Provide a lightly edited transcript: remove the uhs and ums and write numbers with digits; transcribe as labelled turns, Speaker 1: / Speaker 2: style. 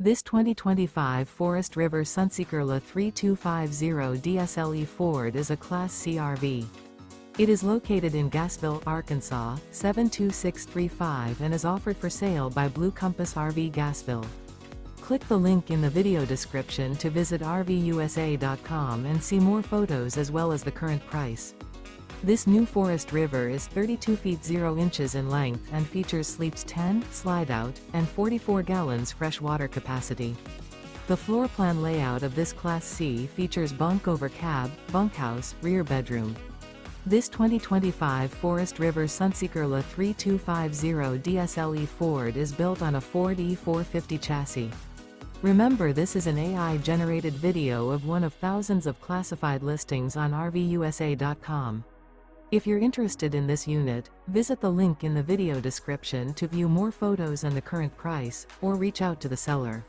Speaker 1: This 2025 Forest River Sunseeker LA 3250 DSLE Ford is a Class C RV. It is located in Gassville, Arkansas, 72635 and is offered for sale by Blue Compass RV Gassville. Click the link in the video description to visit RVUSA.com and see more photos as well as the current price. This new Forest River is 32 feet 0 inches in length and features sleeps 10, Slideout, and 44 gallons fresh water capacity. The floor plan layout of this Class C features Bunk Over Cab, Bunkhouse, rear bedroom. This 2025 Forest River Sunseeker LA 3250 DSLE Ford is built on a Ford E450 chassis. Remember, this is an AI-generated video of one of thousands of classified listings on RVUSA.com. If you're interested in this unit, visit the link in the video description to view more photos and the current price, or reach out to the seller.